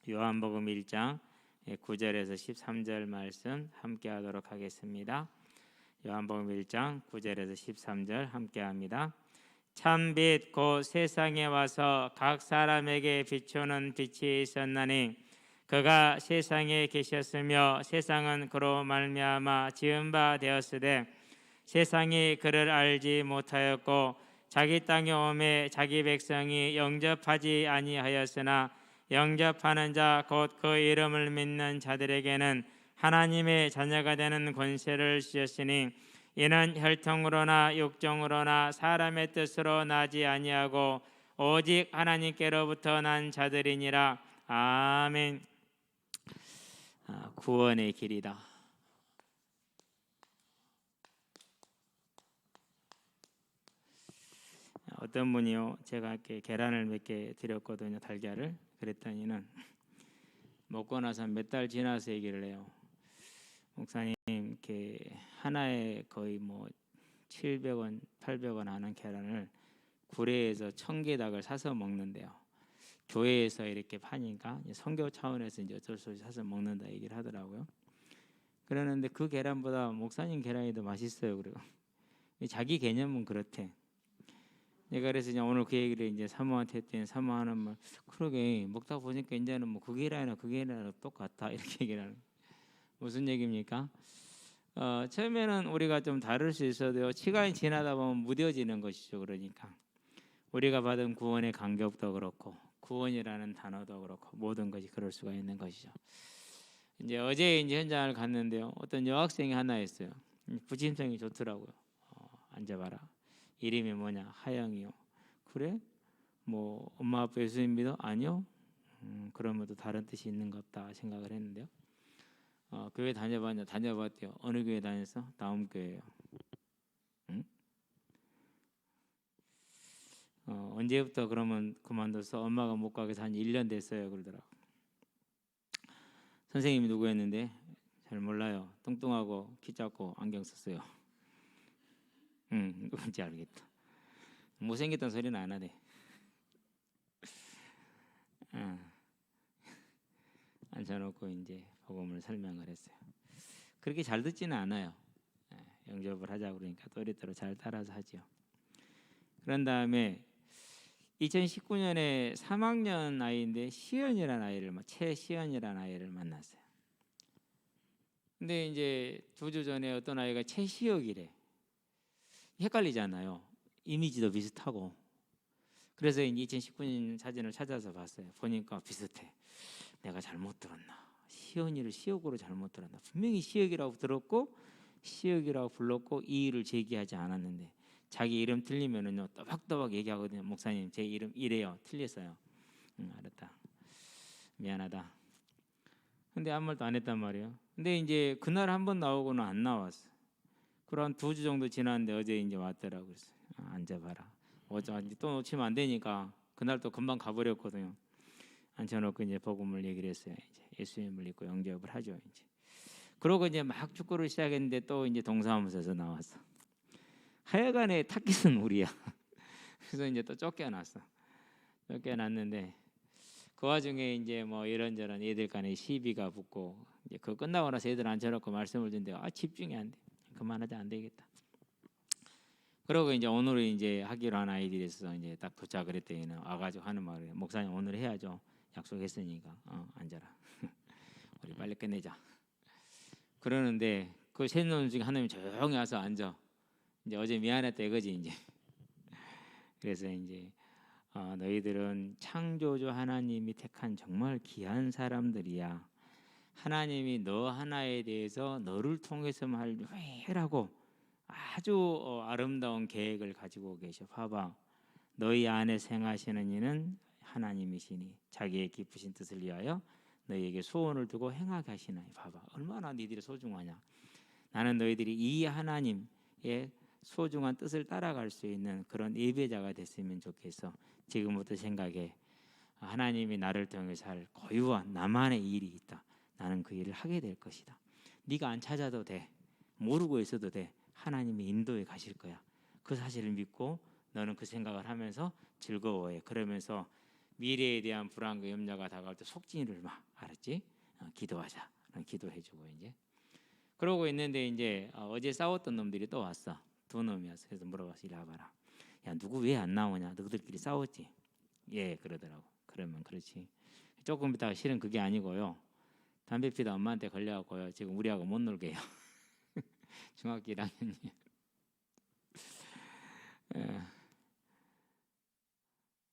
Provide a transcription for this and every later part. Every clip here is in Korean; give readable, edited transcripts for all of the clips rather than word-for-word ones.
요한복음 1장 9절에서 13절 말씀 함께 하도록 하겠습니다. 요한복음 1장 9절에서 13절 함께 합니다. 참빛 곧 세상에 와서 각 사람에게 비추는 빛이 있었나니 그가 세상에 계셨으며 세상은 그로 말미암아 지은 바 되었으되 세상이 그를 알지 못하였고 자기 땅에 오매 자기 백성이 영접하지 아니하였으나 영접하는 자 곧 그 이름을 믿는 자들에게는 하나님의 자녀가 되는 권세를 주셨으니 이는 혈통으로나 육정으로나 사람의 뜻으로 나지 아니하고 오직 하나님께로부터 난 자들이니라. 아멘. 구원의 길이다. 어떤 분이요, 제가 이렇게 계란을 몇 개 드렸거든요, 달걀을. 그랬더니는 먹고 나서 몇 달 지나서 얘기를 해요. 목사님, 이렇게 하나에 거의 뭐 700원, 800원 하는 계란을 구례에서 1000개 닭을 사서 먹는데요. 교회에서 이렇게 파니까 선교 차원에서 이제 어쩔 수 없이 사서 먹는다 얘기를 하더라고요. 그러는데 그 계란보다 목사님 계란이 더 맛있어요. 그리고 자기 개념은 그렇대. 내가 그래서 이제 오늘 그 얘기를 이제 사모한테 했더니 사모하는 말, 그러게 먹다 보니까 이제는 뭐 그 계란이나 그 계란이나 똑같다 이렇게 얘기를 하는. 무슨 얘기입니까? 처음에는 우리가 좀 다를 수 있어도요, 시간이 지나다 보면 무뎌지는 것이죠. 그러니까 우리가 받은 구원의 간격도 그렇고 구원이라는 단어도 그렇고 모든 것이 그럴 수가 있는 것이죠. 이제 어제 이제 현장을 갔는데요, 어떤 여학생이 하나 있어요. 부침성이 좋더라고요. 앉아봐라. 이름이 뭐냐? 하영이요. 그래? 뭐 엄마 아빠 예수님 믿어? 아니요. 그러면 또 다른 뜻이 있는 것 같다 생각을 했는데요. 교회 다녀봤냐? 다녀봤대요. 어느 교회 다녔어? 다음 교회예요. 응? 언제부터 그러면 그만둬서 엄마가 못 가게 해서 한 1년 됐어요. 그러더라고. 선생님이 누구였는데? 잘 몰라요. 뚱뚱하고 키 작고 안경 썼어요. 누군지 알겠다. 못생겼던 소리는 안 하네. 앉혀놓고 이제 복음을 설명을 했어요. 그렇게 잘 듣지는 않아요. 영접을 하자 그러니까 또래대로 잘 따라서 하죠. 그런 다음에 2019년에 3학년 아이인데 시연이라는 아이를 최시연이라는 아이를 만났어요. 근데 이제 2주 전에 어떤 아이가 최시혁이래. 헷갈리잖아요. 이미지도 비슷하고. 그래서 2019년 사진을 찾아서 봤어요. 보니까 비슷해. 내가 잘못 들었나? 시연이를 시혁으로 잘못 들었나? 분명히 시혁이라고 들었고 시혁이라고 불렀고 이의를 제기하지 않았는데 자기 이름 틀리면은요 또박또박 얘기하거든요. 목사님 제 이름 이래요. 틀렸어요. 알았다. 미안하다. 근데 아무 말도 안 했단 말이에요. 근데 이제 그날 한번 나오고는 안 나왔어. 그럼 한 2주 정도 지났는데 어제 이제 왔더라고. 그래서 앉아봐라. 어제 또 놓치면 안 되니까 그날 또 금방 가버렸거든요. 앉혀놓고 이제 복음을 얘기를 했어요. 이제 예수님을 믿고 영접을 하죠. 이제 그러고 이제 막 축구를 시작했는데 또 이제 동사무소에서 나왔어. 하여간에 타깃은 우리야. 그래서 이제 또 쫓겨났어. 쫓겨났는데 그 와중에 이제 뭐 이런저런 애들 간에 시비가 붙고 이제 그거 끝나고 나서 애들 앉혀놓고 말씀을 듣는데 집중이 안 돼. 그만하자 안 되겠다. 그러고 이제 오늘은 이제 하기로 한 아이들이 있어서 이제 딱 도착을 했더니 와가지고 하는 말이에요. 목사님 오늘 해야죠. 약속했으니까 앉아라. 우리 빨리 끝내자. 그러는데 그 세 놈 중에 한 놈이 조용히 와서 앉아. 이제 어제 미안했다 이거지 이제. 그래서 이제 너희들은 창조주 하나님이 택한 정말 귀한 사람들이야. 하나님이 너 하나에 대해서 너를 통해서만 할 유일하고 아주 아름다운 계획을 가지고 계셔. 봐봐. 너희 안에 생하시는 이는 하나님이시니 자기의 기쁘신 뜻을 위하여 너희에게 소원을 두고 행하게 하시나니. 봐봐. 얼마나 너희들이 소중하냐. 나는 너희들이 이 하나님의 소중한 뜻을 따라갈 수 있는 그런 예배자가 됐으면 좋겠어. 지금부터 생각해. 하나님이 나를 통해서 할 고유한 나만의 일이 있다. 나는 그 일을 하게 될 것이다. 네가 안 찾아도 돼. 모르고 있어도 돼. 하나님이 인도에 가실 거야. 그 사실을 믿고 너는 그 생각을 하면서 즐거워해. 그러면서 미래에 대한 불안과 염려가 다가올 때 속진을 막 알았지? 기도하자. 기도해주고 이제 그러고 있는데 이제 어제 싸웠던 놈들이 또 왔어. 두 놈이었어. 그래서 물어봤어. 이리 와봐라. 야 누구 왜 안 나오냐? 너희들끼리 싸웠지? 예 그러더라고. 그러면 그렇지. 조금 있다가 실은 그게 아니고요. 담배 피다 엄마한테 걸려갖고요. 지금 우리하고 못 놀게 해요. 중학교 1학년이.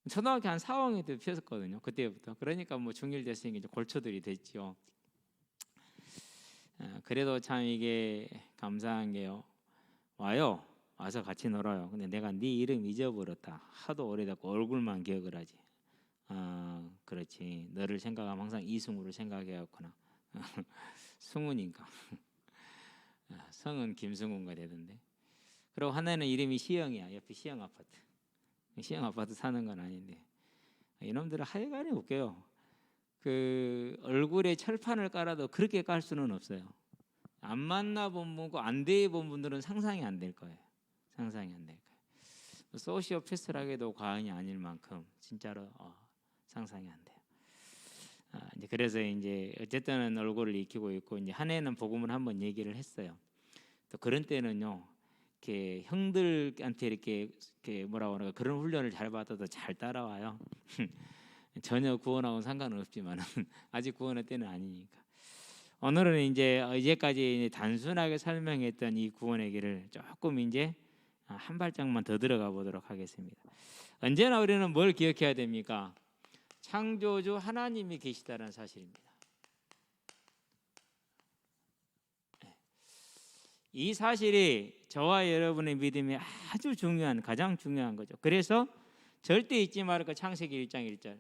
초등학교 한 4학년 때 피웠었거든요. 그때부터. 그러니까 뭐 중1 됐으니까 이제 골초들이 됐죠. 그래도 참 이게 감사한 게요. 와요. 와서 같이 놀아요. 근데 내가 네 이름 잊어버렸다. 하도 오래됐고 얼굴만 기억을 하지. 그렇지. 너를 생각하면 항상 이승우를 생각해왔구나. 승훈인가. 성은 김승훈가 되던데. 그리고 하나는 이름이 시영이야. 옆에 시영 아파트. 시영 아파트 사는 건 아닌데 이놈들은 하여간에 웃겨요. 그 얼굴에 철판을 깔아도 그렇게 깔 수는 없어요. 안 만나본 분고 안 대해본 분들은 상상이 안 될 거예요. 상상이 안 될 거예요. 소시오패스라고도 과언이 아닐 만큼 진짜로 상상이 안 돼요. 이제 그래서 이제 어쨌든 얼굴을 익히고 있고 이제 한 해는 복음을 한번 얘기를 했어요. 또 그런 때는요. 이렇게 형들한테 이렇게 뭐라고 하나 그런 훈련을 잘 받아도 잘 따라와요. 전혀 구원하고는 상관은 없지만 아직 구원의 때는 아니니까. 오늘은 이제까지 단순하게 설명했던 이 구원의 길을 조금 이제 한 발짝만 더 들어가 보도록 하겠습니다. 언제나 우리는 뭘 기억해야 됩니까? 창조주 하나님이 계시다는 사실입니다. 이 사실이 저와 여러분의 믿음이 아주 중요한 가장 중요한 거죠. 그래서 절대 잊지 말을 것 창세기 1장 1절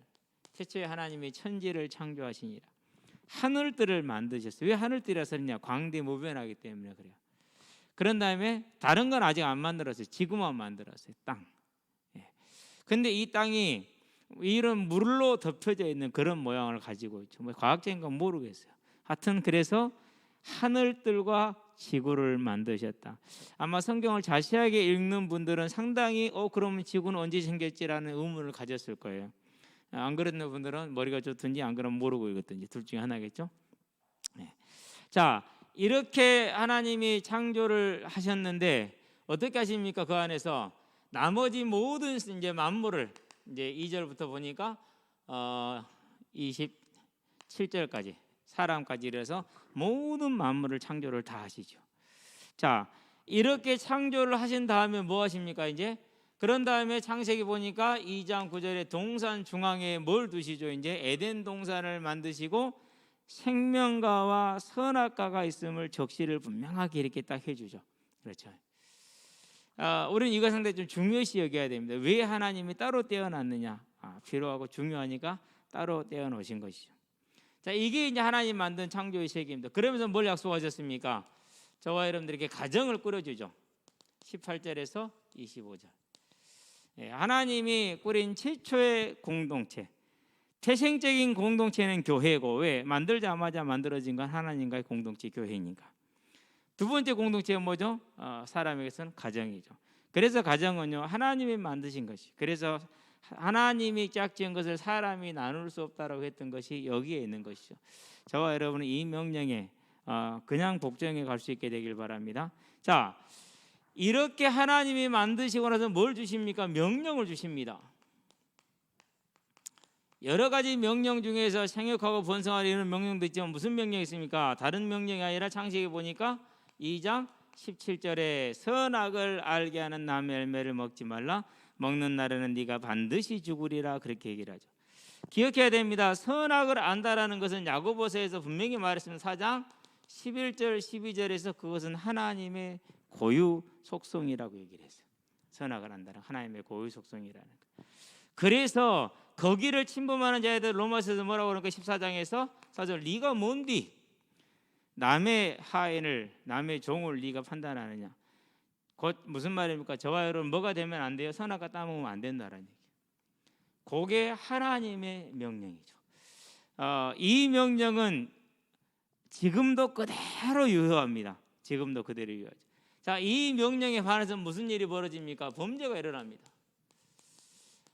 태초에 하나님이 천지를 창조하시니라. 하늘들을 만드셨어요. 왜 하늘들이라 썼냐? 광대무변하기 때문에 그래요. 그런 다음에 다른 건 아직 안 만들었어요. 지구만 만들었어요. 땅. 근데 이 땅이 이런 물로 덮여져 있는 그런 모양을 가지고 있죠. 뭐 과학적인 건 모르겠어요. 하여튼 그래서 하늘들과 지구를 만드셨다. 아마 성경을 자세하게 읽는 분들은 상당히 그러면 지구는 언제 생겼지라는 의문을 가졌을 거예요. 안 그런 분들은 머리가 좋든지 안 그러면 모르고 읽었든지 둘 중에 하나겠죠. 자, 이렇게 하나님이 창조를 하셨는데 어떻게 하십니까? 그 안에서 나머지 모든 이제 만물을 이제 2절부터 보니까 27절까지 사람까지 이래서 모든 만물을 창조를 다 하시죠. 자, 이렇게 창조를 하신 다음에 뭐 하십니까? 이제 그런 다음에 창세기 보니까 2장 9절에 동산 중앙에 뭘 두시죠? 이제 에덴 동산을 만드시고 생명과와 선악과가 있음을 적시를 분명하게 이렇게 딱 해주죠. 그렇죠. 우리는 이거 상당히 좀 중요시 여겨야 됩니다. 왜 하나님이 따로 떼어놨느냐? 필요하고 중요하니까 따로 떼어놓으신 것이죠. 자, 이게 이제 하나님 만든 창조의 세계입니다. 그러면서 뭘 약속하셨습니까? 저와 여러분들에게 가정을 꾸려주죠. 18절에서 25절. 하나님이 꾸린 최초의 공동체, 태생적인 공동체는 교회고, 왜? 만들자마자 만들어진 건 하나님과의 공동체 교회니까. 두 번째 공동체는 뭐죠? 사람에게서는 가정이죠. 그래서 가정은요 하나님이 만드신 것이. 그래서 하나님이 짝지은 것을 사람이 나눌 수 없다라고 했던 것이 여기에 있는 것이죠. 저와 여러분은 이 명령에 그냥 복종해 갈 수 있게 되길 바랍니다. 자, 이렇게 하나님이 만드시고 나서 뭘 주십니까? 명령을 주십니다. 여러 가지 명령 중에서 생육하고 번성하라 이런 명령도 있지만 무슨 명령이 있습니까? 다른 명령이 아니라 창세기 보니까 2장 17절에 선악을 알게 하는 나무 열매를 먹지 말라. 먹는 날에는 네가 반드시 죽으리라. 그렇게 얘기를 하죠. 기억해야 됩니다. 선악을 안다라는 것은 야고보서에서 분명히 말했습니다. 4장 11절 12절에서 그것은 하나님의 고유 속성이라고 얘기를 했어요. 선악을 안다는 하나님의 고유 속성이라는 것. 그래서 거기를 침범하는 자애들 로마서에서 뭐라고 그러니까 14장에서 4절 네가 뭔디 남의 하인을 남의 종을 네가 판단하느냐. 곧 무슨 말입니까? 저와 여러분 뭐가 되면 안 돼요? 선악과 따먹으면 안 된다라는 얘기예요. 그게 하나님의 명령이죠. 이 명령은 지금도 그대로 유효합니다. 지금도 그대로 유효하죠. 자, 이 명령에 반해서 무슨 일이 벌어집니까? 범죄가 일어납니다.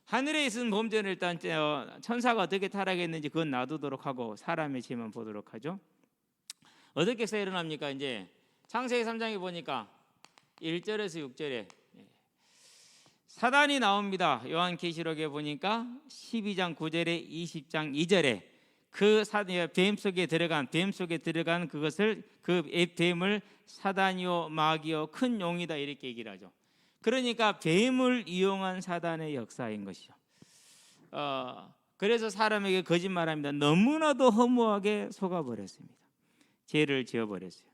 하늘에 있는 범죄는 일단 천사가 어떻게 타락했는지 그건 놔두도록 하고 사람의 죄만 보도록 하죠. 어떻게 해서 일어납니까? 이제 창세기 3장에 보니까 1절에서 6절에 사단이 나옵니다. 요한계시록에 보니까 12장 9절에 20장 2절에 그 뱀 속에 들어간 그것을 그 뱀을 사단이요 마귀요 큰 용이다 이렇게 얘기를 하죠. 그러니까 뱀을 이용한 사단의 역사인 것이죠. 그래서 사람에게 거짓말합니다. 너무나도 허무하게 속아버렸습니다. 죄를 지어버렸어요.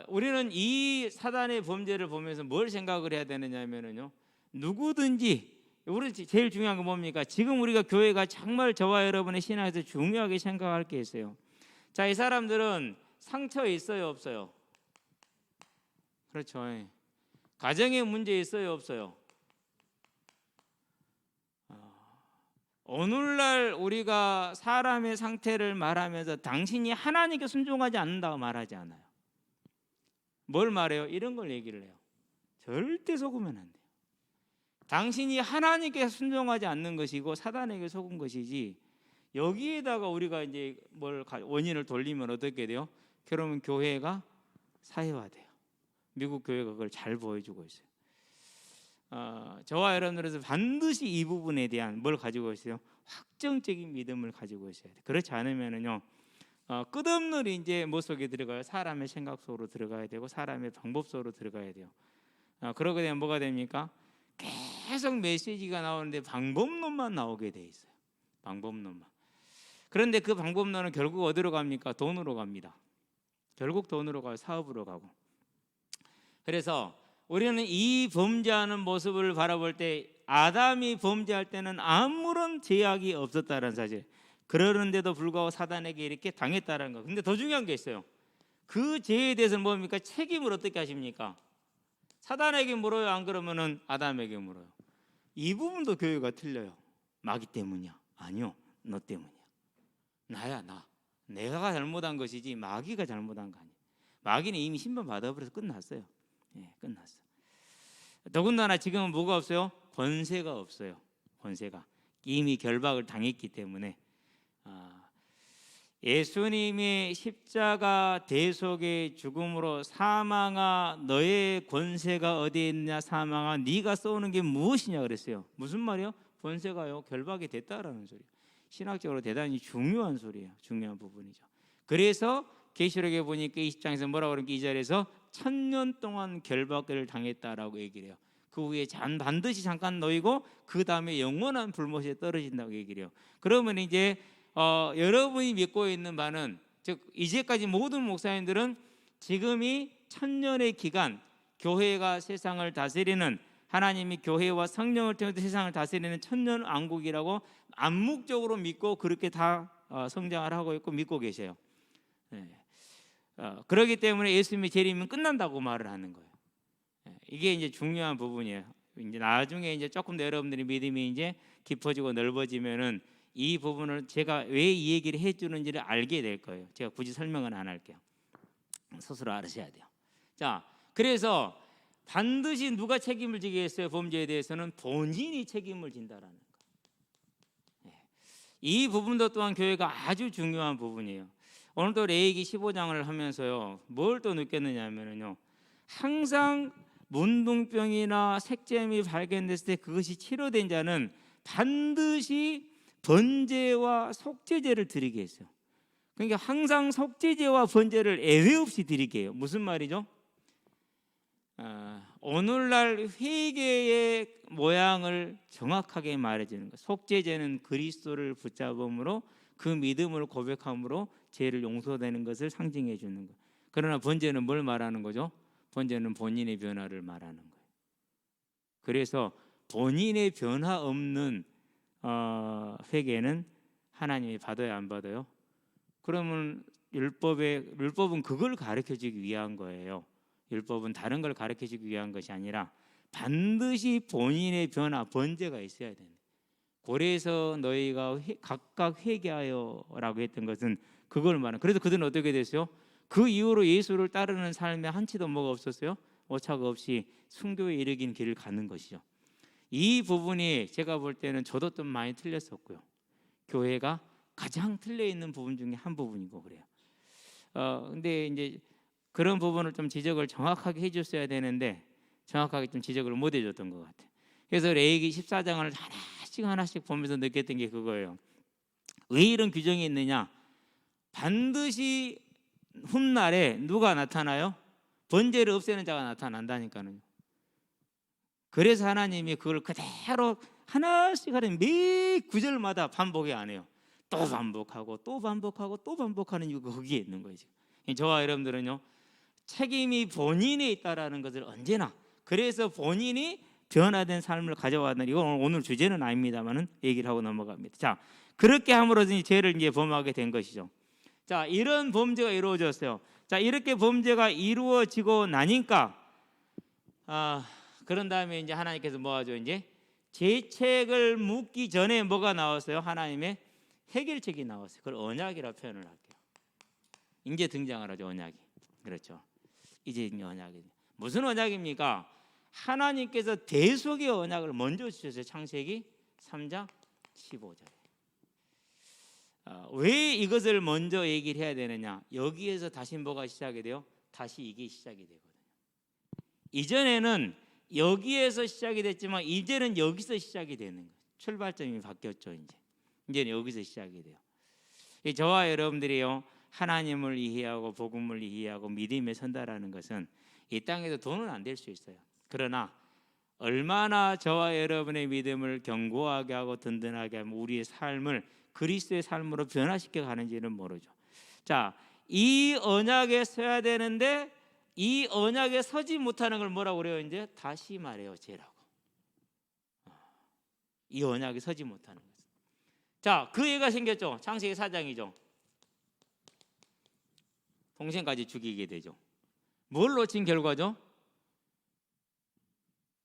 우리는 이 사단의 범죄를 보면서 뭘 생각을 해야 되느냐면요, 누구든지 우리 제일 중요한 건 뭡니까? 지금 우리가 교회가 정말 저와 여러분의 신앙에서 중요하게 생각할 게 있어요. 자, 이 사람들은 상처 있어요, 없어요? 그렇죠. 가정에 문제 있어요, 없어요? 오늘날 우리가 사람의 상태를 말하면서 당신이 하나님께 순종하지 않는다고 말하지 않아요. 뭘 말해요? 이런 걸 얘기를 해요. 절대 속으면 안 돼요. 당신이 하나님께 순종하지 않는 것이고 사단에게 속은 것이지, 여기에다가 우리가 이제 원인을 돌리면 어떻게 돼요? 그러면 교회가 사회화돼요. 미국 교회가 그걸 잘 보여주고 있어요. 저와 여러분들은 반드시 이 부분에 대한 뭘 가지고 있어요? 확정적인 믿음을 가지고 있어야 돼요. 그렇지 않으면은요, 끝없는 이제 뭐 속에 들어가요? 사람의 생각 속으로 들어가야 되고 사람의 방법 속으로 들어가야 돼요. 그러게 되면 뭐가 됩니까? 계속 메시지가 나오는데 방법론만 나오게 돼 있어요. 방법론만. 그런데 그 방법론은 결국 어디로 갑니까? 돈으로 갑니다. 결국 돈으로 가고 사업으로 가고. 그래서 우리는 이 범죄하는 모습을 바라볼 때 아담이 범죄할 때는 아무런 제약이 없었다는 사실, 그러는데도 불구하고 사단에게 이렇게 당했다는 거. 근데 더 중요한 게 있어요. 그 죄에 대해서는 뭡니까? 책임을 어떻게 하십니까? 사단에게 물어요? 안 그러면은 아담에게 물어요? 이 부분도 교회가 틀려요. 마귀 때문이야? 아니요, 너 때문이야. 나야, 나. 내가 잘못한 것이지 마귀가 잘못한 거 아니에요. 마귀는 이미 심판 받아버려서 끝났어요. 끝났어. 더군다나 지금은 뭐가 없어요? 권세가 없어요. 권세가 이미 결박을 당했기 때문에. 예수님이 십자가 대속의 죽음으로 사망아 너의 권세가 어디에 있느냐, 사망아 네가 써오는 게 무엇이냐 그랬어요. 무슨 말이요? 권세가요 결박이 됐다라는 소리예요. 신학적으로 대단히 중요한 소리예요. 중요한 부분이죠. 그래서 계시록에 보니까 20장에서 뭐라고 그러니까 이 자리에서 1000년 동안 결박을 당했다라고 얘기를 해요. 그 후에 반드시 잠깐 놓이고 그 다음에 영원한 불못에 떨어진다고 얘기를 해요. 그러면 이제 여러분이 믿고 있는 바는, 즉 이제까지 모든 목사님들은 지금이 1000년의 기간, 교회가 세상을 다스리는, 하나님이 교회와 성령을 통해서 세상을 다스리는 1000년 왕국이라고 암묵적으로 믿고 그렇게 다 성장을 하고 있고 믿고 계세요. 그렇기 때문에 예수님이 재림은 끝난다고 말을 하는 거예요. 이게 이제 중요한 부분이에요. 이제 나중에 이제 조금 더 여러분들의 믿음이 이제 깊어지고 넓어지면은 이 부분을 제가 왜 이 얘기를 해주는지를 알게 될 거예요. 제가 굳이 설명은 안 할게요. 스스로 알으셔야 돼요. 자, 그래서 반드시 누가 책임을 지겠어요? 범죄에 대해서는 본인이 책임을 진다라는 거예요. 이 부분도 또한 교회가 아주 중요한 부분이에요. 오늘도 레위기 15장을 하면서요, 뭘 또 느꼈느냐면요, 항상 문둥병이나 색점이 발견됐을 때 그것이 치료된 자는 반드시 번제와 속죄제를 드리게 했어요. 그러니까 항상 속죄제와 번제를 예외 없이 드리게 해요. 무슨 말이죠? 오늘날 회개의 모양을 정확하게 말해주는 거예요. 속죄제는 그리스도를 붙잡음으로 그 믿음을 고백함으로 죄를 용서되는 것을 상징해 주는 거예요. 그러나 번제는 뭘 말하는 거죠? 번제는 본인의 변화를 말하는 거예요. 그래서 본인의 변화 없는 회개는 하나님이 받아야 안 받아요? 그러면 율법은 그걸 가르쳐주기 위한 거예요. 율법은 다른 걸 가르쳐주기 위한 것이 아니라 반드시 본인의 변화, 번제가 있어야 된다. 고래에서 너희가 각각 회개하여라고 했던 것은 그걸 말하는. 그래서 그들은 어떻게 됐어요? 그 이후로 예수를 따르는 삶에 한치도 뭐가 없었어요? 오차가 없이 순교에 이르긴 길을 가는 것이죠. 이 부분이 제가 볼 때는 저도 좀 많이 틀렸었고요. 교회가 가장 틀려 있는 부분 중에 한 부분이고 그래요. 근데 이제 그런 부분을 좀 지적을 정확하게 해줬어야 되는데 정확하게 좀 지적을 못 해줬던 것 같아요. 그래서 레위기 14장을 하나씩 보면서 느꼈던 게 그거예요. 왜 이런 규정이 있느냐? 반드시 훗날에 누가 나타나요? 번제를 없애는 자가 나타난다니까요. 그래서 하나님이 그걸 그대로 하나씩 하는 매 구절마다 반복이 안 해요. 또 반복하고 또 반복하고 또 반복하는 이유가 거기에 있는 거죠. 저와 여러분들은요, 책임이 본인에 있다라는 것을 언제나, 그래서 본인이 변화된 삶을 가져와는, 이건 오늘 주제는 아닙니다만은 얘기를 하고 넘어갑니다. 자, 그렇게 함으로써 죄를 이제 범하게 된 것이죠. 자, 이런 범죄가 이루어졌어요. 자, 이렇게 범죄가 이루어지고 나니까 그런 다음에 이제 하나님께서 뭐 하죠? 이제 죄책을 묻기 전에 뭐가 나왔어요? 하나님의 해결책이 나왔어요. 그걸 언약이라 표현을 할게요. 이제 등장을 하죠, 언약이. 그렇죠. 이제 언약이 무슨 언약입니까? 하나님께서 대속의 언약을 먼저 주셨어요. 창세기 3장 15절에. 왜 이것을 먼저 얘기를 해야 되느냐? 여기에서 다시 뭐가 시작이 돼요? 다시 이게 시작이 되거든요. 이전에는 여기에서 시작이 됐지만 이제는 여기서 시작이 되는 거예요. 출발점이 바뀌었죠. 이제는 여기서 시작이 돼요. 저와 여러분들이요, 하나님을 이해하고 복음을 이해하고 믿음에 선다라는 것은 이 땅에서 돈은 안 될 수 있어요. 그러나 얼마나 저와 여러분의 믿음을 견고하게 하고 든든하게 하면 우리의 삶을 그리스도의 삶으로 변화시켜 가는지는 모르죠. 자, 이 언약에 서야 되는데 이 언약에 서지 못하는 걸 뭐라고 그래요? 이제 다시 말해요, 죄라고. 이 언약에 서지 못하는 것. 자, 그 애가 생겼죠. 창세기 4장이죠. 동생까지 죽이게 되죠. 뭘 놓친 결과죠?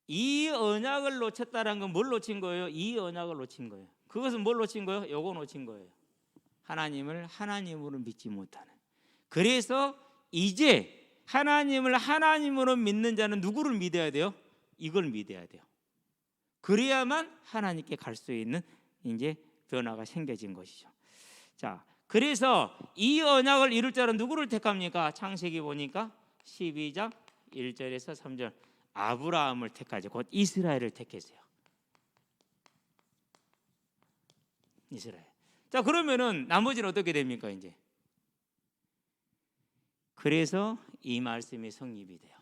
이 언약을 놓쳤다는 건 뭘 놓친 거예요? 이 언약을 놓친 거예요. 그것은 뭘 놓친 거예요? 요거 놓친 거예요. 하나님을 하나님으로 믿지 못하는. 그래서 이제 하나님을 하나님으로 믿는 자는 누구를 믿어야 돼요? 이걸 믿어야 돼요. 그래야만 하나님께 갈 수 있는 이제 변화가 생겨진 것이죠. 자, 그래서 이 언약을 이룰 자는 누구를 택합니까? 창세기 보니까 12장 1절에서 3절 아브라함을 택하죠. 곧 이스라엘을 택했어요. 이스라엘. 자, 그러면은 나머지는 어떻게 됩니까? 이제 그래서 이 말씀이 성립이 돼요.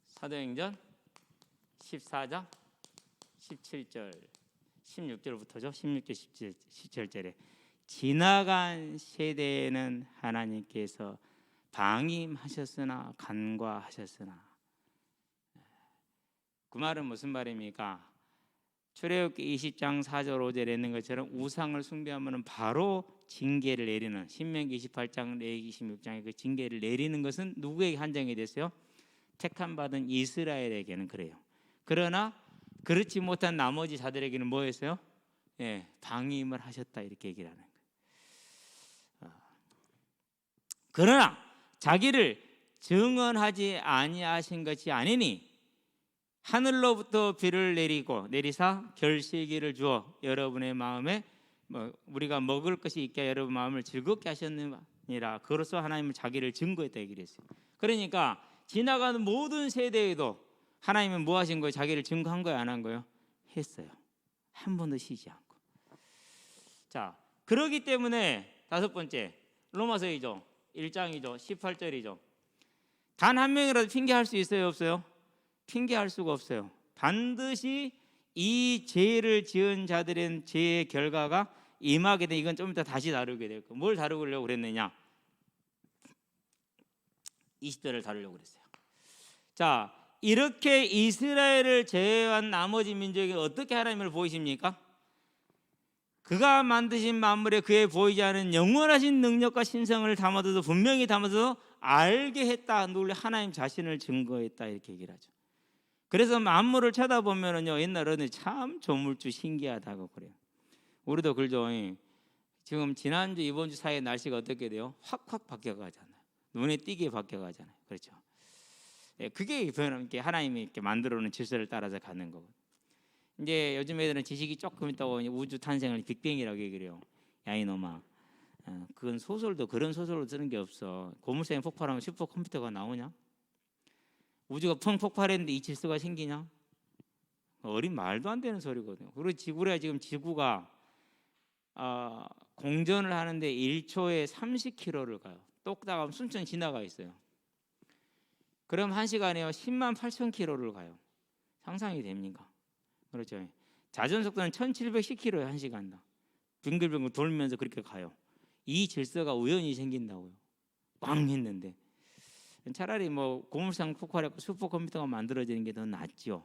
사도행전 14장 17절 16절부터죠. 16절 17절에 지나간 세대에는 하나님께서 방임하셨으나 간과하셨으나. 그 말은 무슨 말입니까? 출애굽기 20장 4절 5절에 있는 것처럼 우상을 숭배하면 바로 징계를 내리는, 신명기 28장 레위기 26장의 그 징계를 내리는 것은 누구에게 한정이 됐어요? 택함 받은 이스라엘에게는 그래요. 그러나 그렇지 못한 나머지 자들에게는 뭐였어요? 예, 방임을 하셨다 이렇게 얘기를 하는 거예요. 그러나 자기를 증언하지 아니하신 것이 아니니 하늘로부터 비를 내리사 결실기를 주어 여러분의 마음에 우리가 먹을 것이 있게 여러분 마음을 즐겁게 하셨느니라. 그로써 하나님은 자기를 증거했다 얘기를 했어요. 그러니까 지나가는 모든 세대에도 하나님은 뭐 하신 거예요? 자기를 증거한 거예요? 안 한 거예요? 했어요. 한 번도 쉬지 않고. 자, 그러기 때문에 다섯 번째 로마서이죠. 1장이죠. 18절이죠. 단 한 명이라도 핑계할 수 있어요? 없어요? 핑계할 수가 없어요. 반드시 이 죄를 지은 자들은 죄의 결과가 임하게 돼. 이건 좀 이따 다시 다루게 될 거예요. 뭘 다루려고 그랬느냐? 20절을 다루려고 그랬어요. 자, 이렇게 이스라엘을 제외한 나머지 민족이 어떻게 하나님을 보이십니까? 그가 만드신 만물에 그에 보이지 않은 영원하신 능력과 신성을 담아도 분명히 담아서 알게 했다. 누굴 하나님 자신을 증거했다 이렇게 얘기를 하죠. 그래서 만물을 쳐다보면은요, 옛날 어른이 참 조물주 신기하다고 그래요. 우리도 그러죠. 지금 지난주 이번 주 사이에 날씨가 어떻게 돼요? 확확 바뀌어가잖아요. 눈에 띄게 바뀌어가잖아요. 그렇죠. 그게 이렇게 하나님이 이렇게 만들어 놓은 질서를 따라서 가는 거고. 이제 요즘 애들은 지식이 조금 있다고 우주 탄생을 빅뱅이라고 얘기를 해요. 야 이놈아, 그건 소설도 그런 소설로 쓰는 게 없어. 고물상이 폭발하면 슈퍼컴퓨터가 나오냐? 우주가 펑 폭발했는데 이 질서가 생기냐? 어린 말도 안 되는 소리거든요. 그리고 우리가 지금 지구가 공전을 하는데 1초에 30km를 가요. 똑딱 순천 지나가 있어요. 그럼 1시간에요 10만 8천 km를 가요. 상상이 됩니까? 그렇죠. 자전 속도는 1710km에 1시간. 빙글빙글 돌면서 그렇게 가요. 이 질서가 우연히 생긴다고요. 꽝 했는데. 차라리 뭐 고물상 폭발했고 슈퍼컴퓨터가 만들어지는 게 더 낫죠.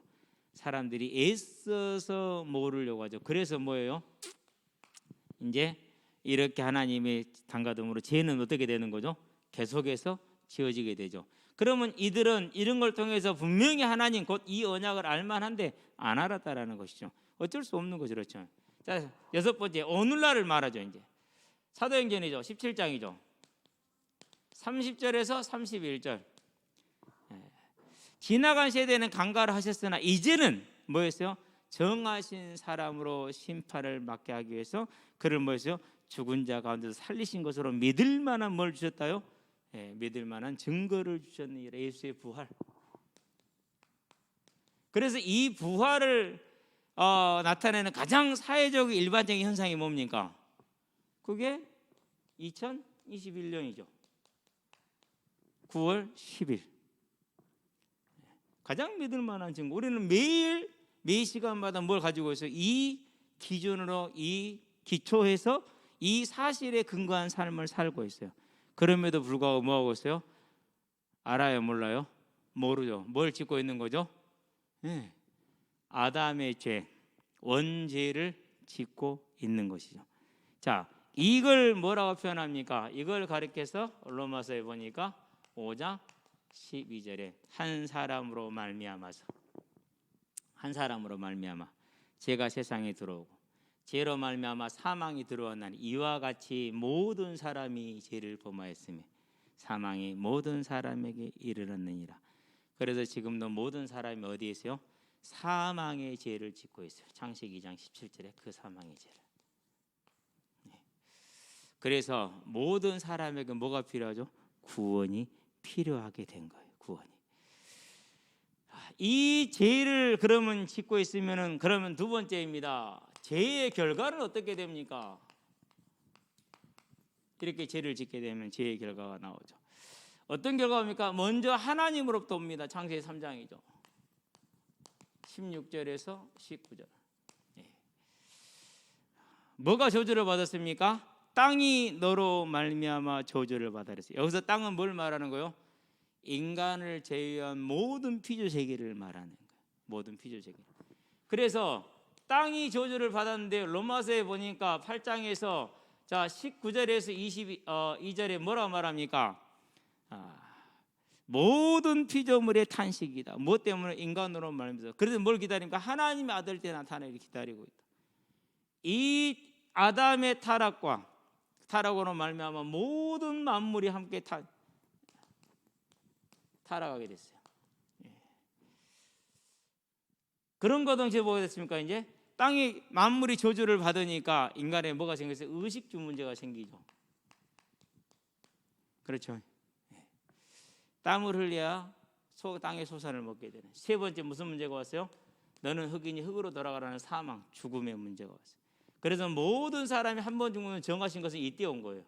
사람들이 애써서 모으려고 하죠. 그래서 뭐예요? 이제 이렇게 하나님의 단가듬으로 죄는 어떻게 되는 거죠? 계속해서 지어지게 되죠. 그러면 이들은 이런 걸 통해서 분명히 하나님 곧 이 언약을 알만한데 안 알았다라는 것이죠. 어쩔 수 없는 거죠. 그렇죠. 자, 6번째 오늘날을 말하죠. 이제 사도행전이죠. 17장이죠. 30절에서 31절. 지나간 세대는 간과를 하셨으나 이제는 뭐였어요? 정하신 사람으로 심판을 맡게 하기 위해서 그를 뭐였어요? 죽은 자 가운데서 살리신 것으로 믿을 만한 뭘 주셨다요? 믿을 만한 증거를 주셨느니라. 예수의 부활. 그래서 이 부활을 나타내는 가장 사회적 일반적인 현상이 뭡니까? 그게 2021년이죠. 9월 10일. 가장 믿을 만한 증거. 우리는 매일 매 시간마다 뭘 가지고 있어요? 이 기준으로 이 기초해서 이 사실에 근거한 삶을 살고 있어요. 그럼에도 불구하고 뭐하고 있어요? 알아요? 몰라요? 모르죠. 뭘 짓고 있는 거죠? 아담의 죄, 원죄를 짓고 있는 것이죠. 자, 이걸 뭐라고 표현합니까? 이걸 가리켜서 로마서에 보니까 5장 12절에 한 사람으로 말미암아서, 한 사람으로 말미암아 죄가 세상에 들어오고 죄로 말미암아 사망이 들어왔나니 이와 같이 모든 사람이 죄를 범하였으며 사망이 모든 사람에게 이르렀느니라. 그래서 지금도 모든 사람이 어디에 있어요? 사망의 죄를 짓고 있어요. 창세기 2장 17절에 그 사망의 죄를. 그래서 모든 사람에게 뭐가 필요하죠? 구원이 필요하게 된 거예요. 구원이. 이 죄를 그러면 짓고 있으면은 그러면 두 번째입니다. 죄의 결과는 어떻게 됩니까? 이렇게 죄를 짓게 되면 죄의 결과가 나오죠. 어떤 결과입니까? 먼저 하나님으로부터 옵니다. 창세기 3장이죠. 16절에서 19절. 뭐가 저주를 받았습니까? 땅이 너로 말미암아 저주를 받았어요. 여기서 땅은 뭘 말하는 거예요? 인간을 제외한 모든 피조 세계를 말하는 거예요. 모든 피조 세계. 그래서 땅이 저주를 받았는데 로마서에 보니까 8장에서 자 19절에서 22절에 뭐라고 말합니까? 모든 피조물의 탄식이다. 뭐 때문에? 인간으로 말하면서. 그래서 뭘 기다립니까? 하나님의 아들 때 나타나기를 기다리고 있다. 이 아담의 타락으로 말미암아 모든 만물이 함께 타락하게 됐어요. 그런 거 동시에 뭐가 됐습니까? 이제 땅이 만물이 저주를 받으니까 인간에 뭐가 생겼어요? 의식주 문제가 생기죠. 그렇죠. 땀을 흘려야 땅의 소산을 먹게 되는. 세 번째 무슨 문제가 왔어요? 너는 흙이니 흙으로 돌아가라는 사망, 죽음의 문제가 왔어요. 그래서 모든 사람이 한 번 죽으면 정하신 것은 이때 온 거예요.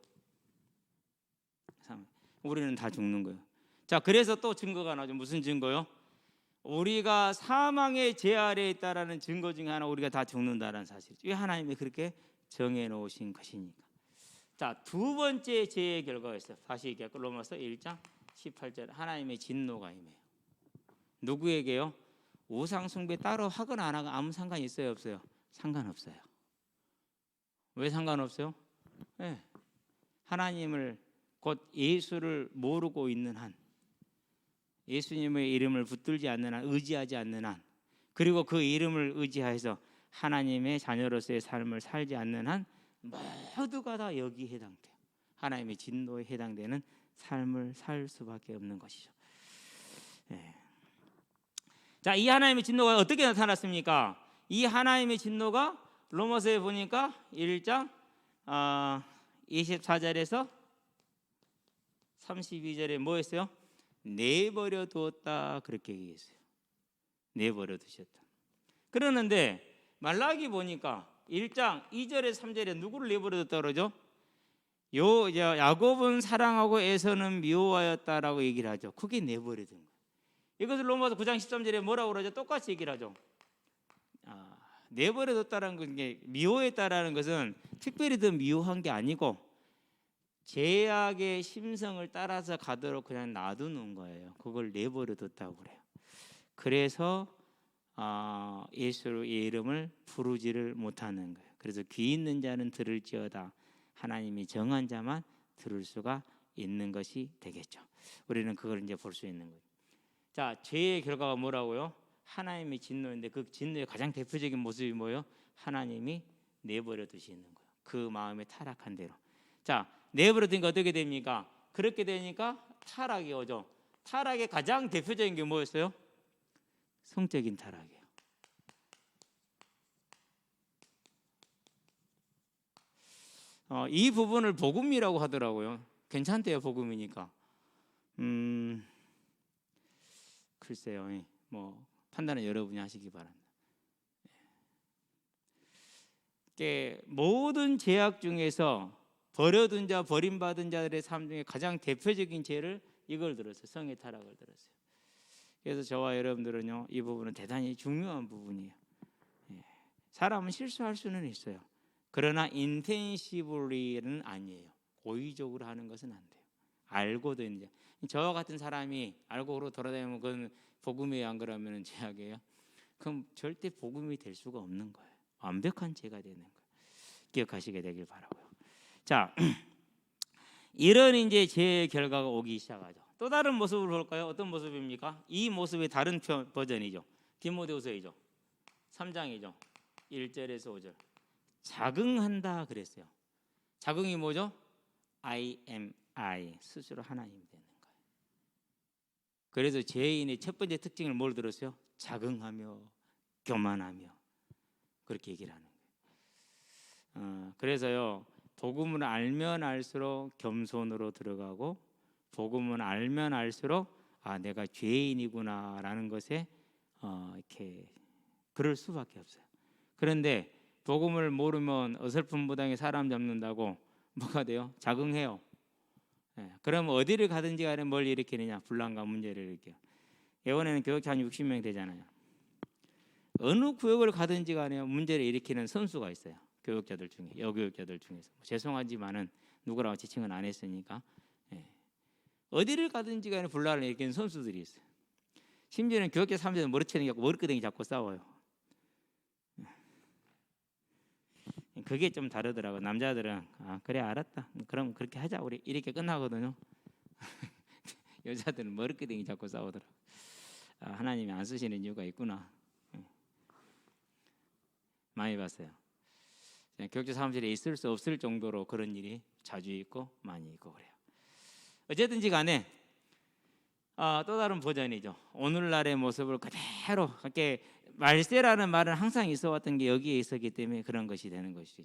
우리는 다 죽는 거예요. 자, 그래서 또 증거가 나오죠. 무슨 증거요? 우리가 사망의 죄 아래에 있다라는 증거 중에 하나, 우리가 다 죽는다라는 사실이죠. 왜 하나님이 그렇게 정해 놓으신 것이니까. 자, 두 번째 죄의 결과가 있어요. 다시 얘기할게요. 로마서 1장 18절. 하나님의 진노가 임해요. 누구에게요? 우상 숭배 따로 하거나 안 하거나 아무 상관이 있어요, 없어요? 상관없어요. 왜 상관없어요? 네. 하나님을 곧 예수를 모르고 있는 한, 예수님의 이름을 붙들지 않는 한, 의지하지 않는 한, 그리고 그 이름을 의지해서 하나님의 자녀로서의 삶을 살지 않는 한 모두가 다 여기에 해당돼요. 하나님의 진노에 해당되는 삶을 살 수밖에 없는 것이죠. 예. 자, 이 하나님의 진노가 어떻게 나타났습니까? 이 하나님의 진노가 로마서에 보니까 1장 24절에서 32절에 뭐였어요? 내버려 두었다 그렇게 얘기했어요. 내버려 두셨다. 그러는데 말라기 보니까 1장 2절에 3절에 누구를 내버려 뒀다 그러죠? 야곱은 사랑하고 에서는 미워하였다라고 얘기를 하죠. 그게 내버려 둔 거예요. 이것을 로마서 9장 13절에 뭐라고 그러죠? 똑같이 얘기를 하죠. 내버려 뒀다라는 게 미워했다라는 것은 특별히 더 미워한 게 아니고 죄악의 심성을 따라서 가도록 그냥 놔두는 거예요. 그걸 내버려 뒀다고 그래요. 그래서 예수의 이름을 부르지를 못하는 거예요. 그래서 귀 있는 자는 들을지어다. 하나님이 정한 자만 들을 수가 있는 것이 되겠죠. 우리는 그걸 이제 볼 수 있는 거예요. 자, 죄의 결과가 뭐라고요? 하나님의 진노인데 그 진노의 가장 대표적인 모습이 뭐예요? 하나님이 내버려 두시는 거예요. 그 마음에 타락한 대로. 자, 내버려 두니까 어떻게 됩니까? 그렇게 되니까 타락이 오죠. 타락의 가장 대표적인 게 뭐였어요? 성적인 타락이에요. 이 부분을 복음이라고 하더라고요. 괜찮대요, 복음이니까. 글쎄요, 뭐 판단은 여러분이 하시기 바랍니다. 모든 죄악 중에서 버려둔 자, 버림받은 자들의 삶 중에 가장 대표적인 죄를 이걸 들었어요. 성의 타락을 들었어요. 그래서 저와 여러분들은요, 이 부분은 대단히 중요한 부분이에요. 사람은 실수할 수는 있어요. 그러나 인텐시블리는 아니에요. 고의적으로 하는 것은 안 돼요. 알고도 있는데 저와 같은 사람이 알고 돌아다니면 그건 복음이 안 그러면 죄악이에요. 그럼 절대 복음이 될 수가 없는 거예요. 완벽한 죄가 되는 거예요. 기억하시게 되길 바라고요. 자, 이런 이제 죄의 결과가 오기 시작하죠. 또 다른 모습을 볼까요? 어떤 모습입니까? 이 모습의 다른 버전이죠. 디모데후서이죠. 3장이죠. 1절에서 5절. 자긍한다 그랬어요. 자긍이 뭐죠? I am I, 스스로 하나님이 되는 거예요. 그래서 죄인의 첫 번째 특징을 뭘 들었어요? 자긍하며 교만하며 그렇게 얘기를 하는 거예요. 그래서요, 복음을 알면 알수록 겸손으로 들어가고 복음을 알면 알수록 내가 죄인이구나라는 것에 이렇게 그럴 수밖에 없어요. 그런데 복음을 모르면 어설픈 무당에 사람 잡는다고 뭐가 돼요? 자긍해요. 그럼 어디를 가든지 간에 뭘 일으키느냐? 분란과 문제를 일으켜요. 이번에는 교역자 한 60명 되잖아요. 어느 구역을 가든지 간에 문제를 일으키는 선수가 있어요. 교역자들 중에, 여교역자들 중에서. 죄송하지만은 누구라고 지칭은 안 했으니까. 어디를 가든지 간에 분란을 일으키는 선수들이 있어요. 심지어는 교역자 3세는 머리채는 갖고 머리끄댕이 잡고 싸워요. 그게 좀 다르더라고. 남자들은 그래 알았다. 그럼 그렇게 하자. 우리 이렇게 끝나거든요. 여자들은 머리끄댕이 잡고 싸우더라고. 하나님이 안 쓰시는 이유가 있구나. 많이 봤어요. 교육자 사무실에 있을 수 없을 정도로 그런 일이 자주 있고 많이 있고 그래요. 어쨌든지 간에 또 다른 버전이죠. 오늘날의 모습을 그대로 이렇게 말세라는 말은 항상 있어왔던 게 여기에 있었기 때문에 그런 것이 되는 것이죠.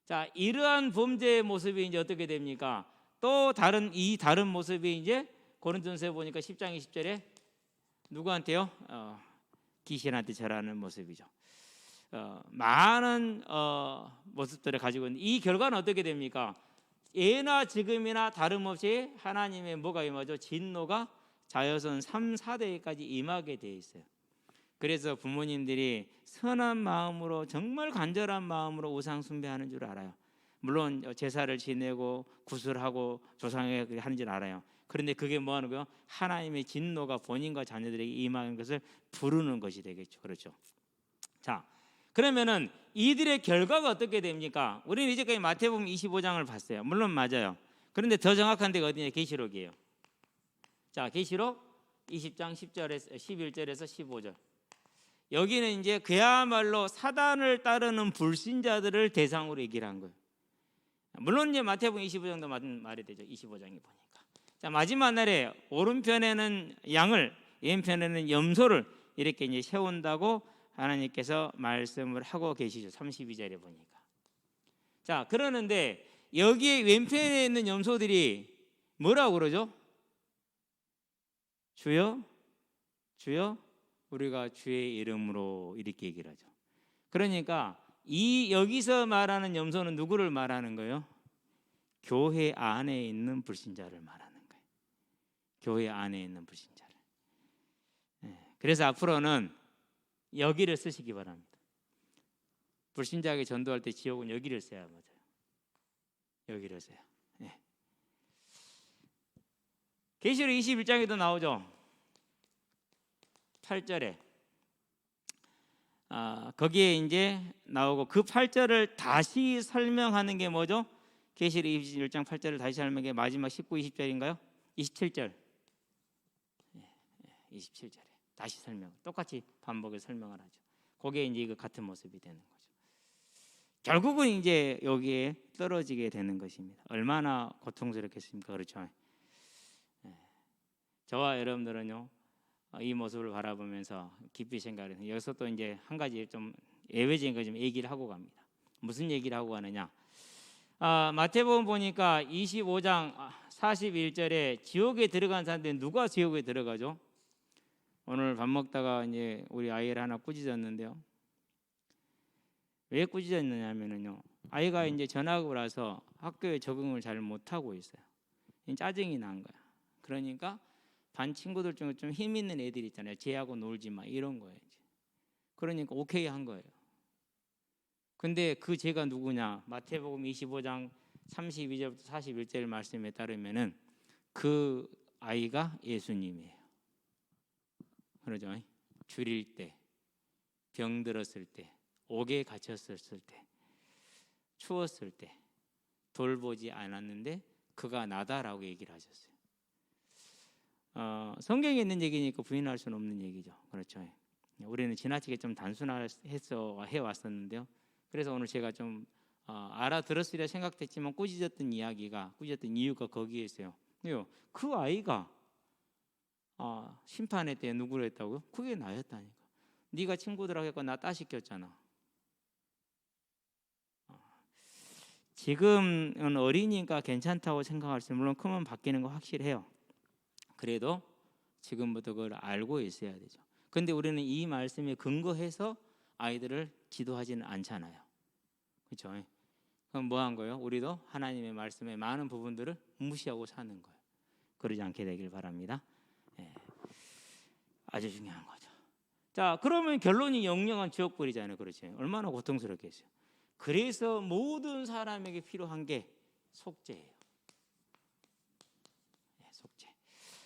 자, 이러한 범죄의 모습이 이제 어떻게 됩니까? 또 다른 모습이 이제 고린도전서에 보니까 10장 20절에 누구한테요? 귀신한테 절하는 모습이죠. 많은 모습들을 가지고 있는 이 결과는 어떻게 됩니까? 예나 지금이나 다름없이 하나님의 뭐가 임하죠? 진노가 자여선 3, 4대까지 임하게 돼 있어요. 그래서 부모님들이 선한 마음으로 정말 간절한 마음으로 우상 숭배하는 줄 알아요. 물론 제사를 지내고 구슬하고 조상에게 하는 줄 알아요. 그런데 그게 뭐 하는 거예요? 하나님의 진노가 본인과 자녀들에게 임하는 것을 부르는 것이 되겠죠. 그렇죠. 자, 그러면은 이들의 결과가 어떻게 됩니까? 우리는 이제까지 마태복음 25장을 봤어요. 물론 맞아요. 그런데 더 정확한 데가 어디냐? 계시록이에요. 자, 계시록 20장 10절에서 11절에서 15절. 여기는 이제 그야말로 사단을 따르는 불신자들을 대상으로 얘기를 한 거예요. 물론 이제 마태복음 25장도 맞는 말이 되죠. 25장에 보니까. 자, 마지막 날에 오른편에는 양을, 왼편에는 염소를 이렇게 이제 세운다고 하나님께서 말씀을 하고 계시죠. 32절에 보니까. 자, 그러는데 여기에 왼편에 있는 염소들이 뭐라고 그러죠? 주여, 주여, 우리가 주의 이름으로 이렇게 얘기를 하죠. 그러니까 이 여기서 말하는 염소는 누구를 말하는 거예요? 교회 안에 있는 불신자를 말하는 거예요. 교회 안에 있는 불신자를. 그래서 앞으로는 여기를 쓰시기 바랍니다. 불신자에게 전도할 때 지옥은 여기를 써야 맞아요. 여기를 써요. 계시록 21장에도 나오죠. 8절에 거기에 이제 나오고 그 8절을 다시 설명하는 게 뭐죠? 계시록 21장 8절을 다시 설명한 게 마지막 19, 20절인가요? 27절. 27절에 다시 설명. 똑같이 반복해서 설명을 하죠. 그게 이제 이거 같은 모습이 되는 거죠. 결국은 이제 여기에 떨어지게 되는 것입니다. 얼마나 고통스럽겠습니까? 그렇죠? 저와 여러분들은요, 이 모습을 바라보면서 깊이 생각을 해요. 여기서 또 이제 한 가지 좀 예외적인 거 좀 얘기를 하고 갑니다. 무슨 얘기를 하고 가느냐? 마태복음 보니까 25장 41절에 지옥에 들어간 사람들이 누가 지옥에 들어가죠? 오늘 밥 먹다가 이제 우리 아이를 하나 꾸짖었는데요. 왜 꾸짖었느냐면요, 아이가 이제 전학을 와서 학교에 적응을 잘 못하고 있어요. 짜증이 난 거야. 그러니까 반 친구들 중에 좀 힘 있는 애들 있잖아요. 쟤하고 놀지 마 이런 거예요. 그러니까 오케이 한 거예요. 근데 그 쟤가 누구냐? 마태복음 25장 32절부터 41절 말씀에 따르면은 그 아이가 예수님이에요. 그러죠? 줄일 때, 병들었을 때, 옥에 갇혔을 때, 추웠을 때 돌보지 않았는데 그가 나다라고 얘기를 하셨어요. 성경에 있는 얘기니까 부인할 수는 없는 얘기죠. 그렇죠. 우리는 지나치게 좀 단순해서 해왔었는데요. 그래서 오늘 제가 좀 알아들었으리라 생각됐지만 꾸짖었던 이유가 거기에 있어요. 그 아이가 심판의 때 누구를 했다고요? 그게 나였다니까. 네가 친구들하고 했고 나 따시켰잖아. 지금은 어리니까 괜찮다고 생각할 수, 물론 크면 바뀌는 거 확실해요. 그래도 지금부터 그걸 알고 있어야 되죠. 근데 우리는 이 말씀에 근거해서 아이들을 지도하지는 않잖아요. 그렇죠? 그럼 뭐 한 거예요? 우리도 하나님의 말씀의 많은 부분들을 무시하고 사는 거예요. 그러지 않게 되길 바랍니다. 아주 중요한 거죠. 자, 그러면 결론이 영영한 지옥불이잖아요. 그렇죠? 얼마나 고통스럽겠어요. 그래서 모든 사람에게 필요한 게 속죄예요. 속죄.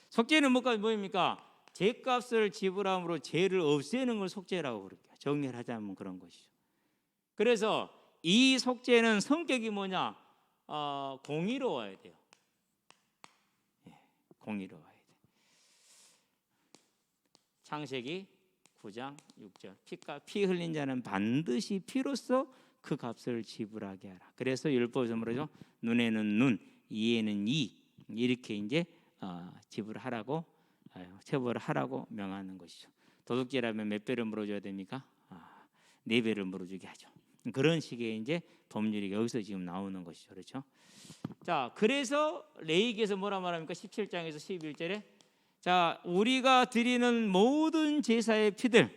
속죄는 뭐입니까? 죄값을 지불함으로 죄를 없애는 걸 속죄라고 그럴게요. 정리를 하자면 그런 것이죠. 그래서 이 속죄는 성격이 뭐냐? 공의로워야 돼요. 공의로워야 돼요. 창세기 9장 6절. 피 흘린 자는 반드시 피로써 그 값을 지불하게 하라. 그래서 율법에서 뭐라죠? 눈에는 눈, 이에는 이, 이렇게 이제 지불하라고, 처벌을 하라고 명하는 것이죠. 도둑질하면 몇 배를 물어줘야 됩니까? 4배를 물어주게 하죠. 그런 식의 이제 법률이 여기서 지금 나오는 것이죠. 그렇죠? 자, 그래서 레위기에서 뭐라 말합니까? 17장에서 11절에 자, 우리가 드리는 모든 제사의 피들,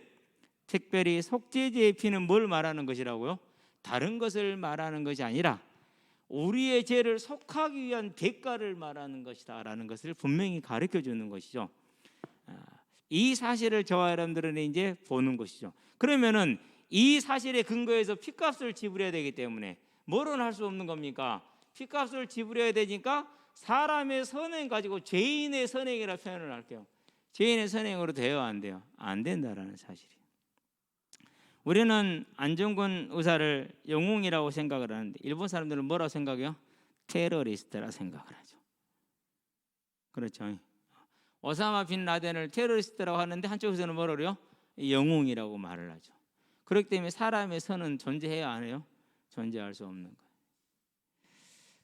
특별히 속죄제의 피는 뭘 말하는 것이라고요? 다른 것을 말하는 것이 아니라 우리의 죄를 속하기 위한 대가를 말하는 것이다 라는 것을 분명히 가르쳐 주는 것이죠. 이 사실을 저와 여러분들은 이제 보는 것이죠. 그러면은 이 사실에 근거해서 피값을 지불해야 되기 때문에 뭐로는 할 수 없는 겁니까? 피값을 지불해야 되니까 사람의 선행 가지고 죄인의 선행이라 표현을 할게요. 죄인의 선행으로 돼요, 안 돼요? 안 된다라는 사실이. 우리는 안중근 의사를 영웅이라고 생각을 하는데 일본 사람들은 뭐라고 생각해요? 테러리스트라 생각을 하죠. 그렇죠. 오사마 빈 라덴을 테러리스트라고 하는데 한쪽에서는 뭐라고 해요? 영웅이라고 말을 하죠. 그렇기 때문에 사람의 선은 존재해야 안 해요? 존재할 수 없는 거예요.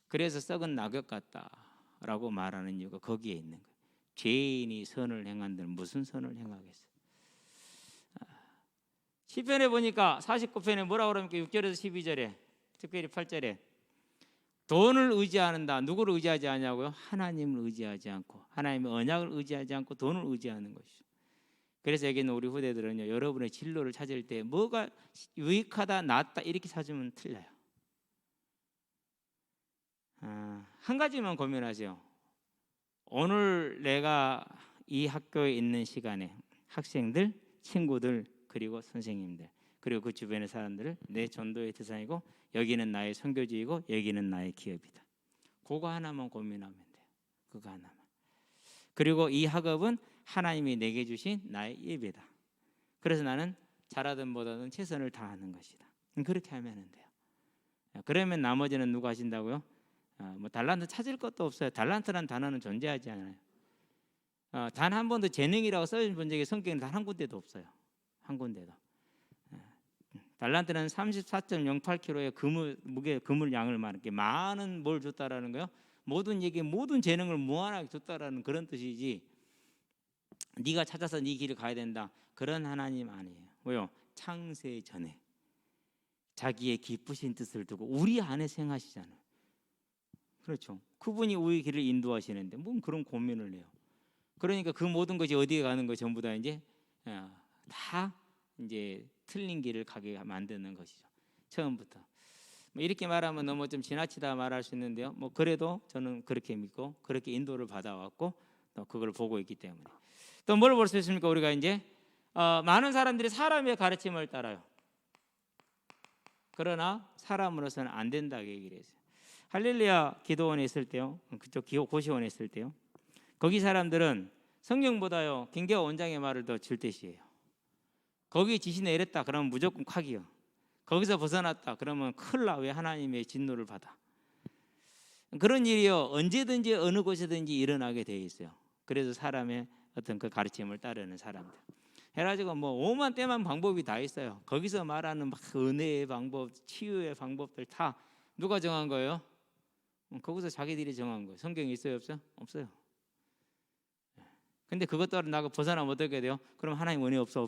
그래서 썩은 낙엽 같다라고 말하는 이유가 거기에 있는 거예요. 죄인이 선을 행한들 무슨 선을 행하겠어요? 시편에 보니까 49편에 뭐라고 그럽니까? 6절에서 12절에, 특별히 8절에 돈을 의지하는다. 누구를 의지하지 않냐고요? 하나님을 의지하지 않고, 하나님의 언약을 의지하지 않고 돈을 의지하는 것이죠. 그래서 여기 있는 우리 후대들은요, 여러분의 진로를 찾을 때 뭐가 유익하다, 낫다 이렇게 찾으면 틀려요. 한 가지만 고민하세요. 오늘 내가 이 학교에 있는 시간에 학생들, 친구들, 그리고 선생님들, 그리고 그 주변의 사람들을 내 전도의 대상이고, 여기는 나의 선교지이고, 여기는 나의 기업이다. 그거 하나만 고민하면 돼요. 그거 하나만. 그리고 이 학업은 하나님이 내게 주신 나의 예배다. 그래서 나는 잘하든 못하든 최선을 다하는 것이다. 그렇게 하면 돼요. 그러면 나머지는 누가 하신다고요? 뭐 달란트 찾을 것도 없어요. 달란트라는 단어는 존재하지 않아요. 단 한 번도 재능이라고 써진 본 적이 성경에 단 한 군데도 없어요. 한 군데도. 달란트는 34.08kg의 그물 양을 말하는 게 많은 뭘 줬다라는 거요. 모든 얘기, 모든 재능을 무한하게 줬다라는 그런 뜻이지. 네가 찾아서 네 길을 가야 된다. 그런 하나님 아니에요. 왜요? 창세 전에 자기의 기쁘신 뜻을 두고 우리 안에 생하시잖아요. 그렇죠. 그분이 우리 길을 인도하시는데 뭔 그런 고민을 해요. 그러니까 그 모든 것이 어디에 가는 거 전부 다 이제 다 이제 틀린 길을 가게 만드는 것이죠. 처음부터. 뭐 이렇게 말하면 너무 좀 지나치다 말할 수 있는데요. 뭐 그래도 저는 그렇게 믿고 그렇게 인도를 받아왔고 또 그걸 보고 있기 때문에. 또 뭘 볼 수 있습니까? 우리가 이제 많은 사람들이 사람의 가르침을 따라요. 그러나 사람으로서는 안 된다고 얘기를 했어요. 할렐루야 기도원에 있을 때요, 그쪽 고시원에 있을 때요, 거기 사람들은 성경보다요 김계호 원장의 말을 더 질대시해요. 거기 지시 내렸다 그러면 무조건 콱이요. 거기서 벗어났다 그러면 큰일 나. 왜 하나님의 진노를 받아. 그런 일이요 언제든지 어느 곳에든지 일어나게 돼 있어요. 그래서 사람의 어떤 그 가르침을 따르는 사람들 해가지고 뭐 오만 때만 방법이 다 있어요. 거기서 말하는 막 은혜의 방법, 치유의 방법들 다 누가 정한 거예요? 거기서 자기들이 정한 거예요. 성경에 있어요, 없어요? 없어요. 근데 그것 따라 나가 벗어나면 어떻게 돼요? 그럼 하나님 은혜 없어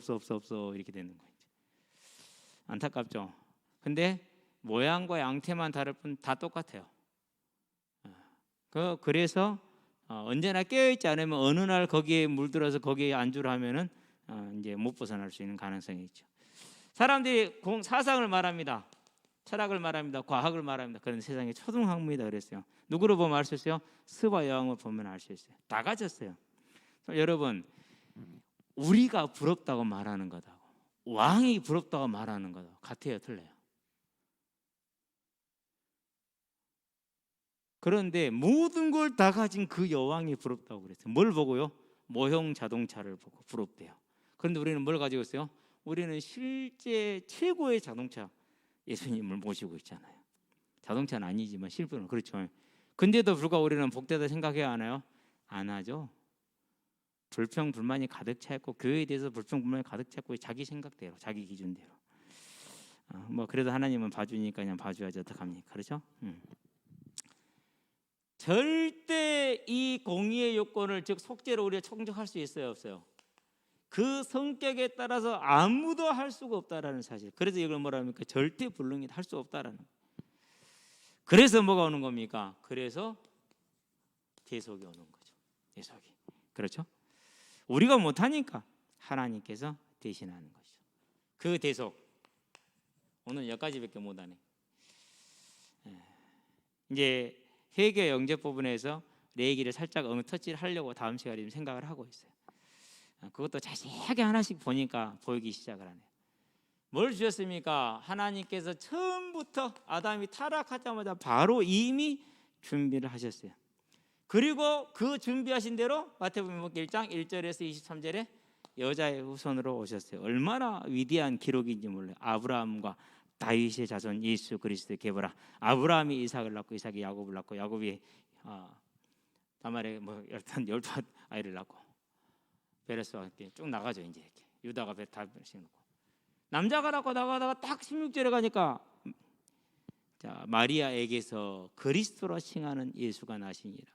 이렇게 되는 거예요. 안타깝죠. 근데 모양과 양태만 다를 뿐 다 똑같아요. 그래서 언제나 깨어있지 않으면 어느 날 거기에 물들어서 거기에 안주를 하면은 이제 못 벗어날 수 있는 가능성이 있죠. 사람들이 사상을 말합니다. 철학을 말합니다. 과학을 말합니다. 그런 세상에 초등학문이다 그랬어요. 누구를 보면 알 수 있어요? 스와 여왕을 보면 알 수 있어요. 다 가졌어요. 여러분, 우리가 부럽다고 말하는 거다고 왕이 부럽다고 말하는 거다 같아요, 틀려요? 그런데 모든 걸 다 가진 그 여왕이 부럽다고 그랬어요. 뭘 보고요? 모형 자동차를 보고 부럽대요. 그런데 우리는 뭘 가지고 있어요? 우리는 실제 최고의 자동차 예수님을 모시고 있잖아요. 자동차는 아니지만 실제로는 그렇죠. 근데도 불구하고 우리는 복되다 생각해야 하나요? 안 하죠. 불평 불만이 가득 차 있고 교회에 대해서 불평 불만이 가득 차 있고 자기 생각대로 자기 기준대로 뭐 그래도 하나님은 봐주니까 그냥 봐줘야지 어떡합니까? 그렇죠? 절대 이 공의의 요건을 즉 속죄로 우리가 충족할 수 있어요, 없어요? 그 성격에 따라서 아무도 할 수가 없다라는 사실. 그래서 이걸 뭐라 합니까? 절대 불능이 할 수 없다라는. 그래서 뭐가 오는 겁니까? 그래서 대속이 오는 거죠. 대속이. 그렇죠? 우리가 못하니까 하나님께서 대신하는 것이죠. 그 대속 오늘 여기까지밖에 못하네. 이제 회개 영접 부분에서 내 얘기를 살짝 터치를 하려고 다음 시간에 좀 생각을 하고 있어요. 그것도 자세하게 하나씩 보니까 보이기 시작을 하네요. 뭘 주셨습니까? 하나님께서 처음부터 아담이 타락하자마자 바로 이미 준비를 하셨어요. 그리고 그 준비하신 대로 마태복음 1장 1절에서 23절에 여자의 후손으로 오셨어요. 얼마나 위대한 기록인지 몰라요. 아브라함과 다윗의 자손 예수 그리스도의 계보라. 아브라함이 이삭을 낳고 이삭이 야곱을 낳고 야곱이 다말에 뭐 열두 아이를 낳고 베레스와 함께 쭉 나가죠. 이제 이렇게 유다가 다 씌우고 남자가 낳고 나가다가 딱 16절에 가니까 자 마리아에게서 그리스도라 칭하는 예수가 나시니라.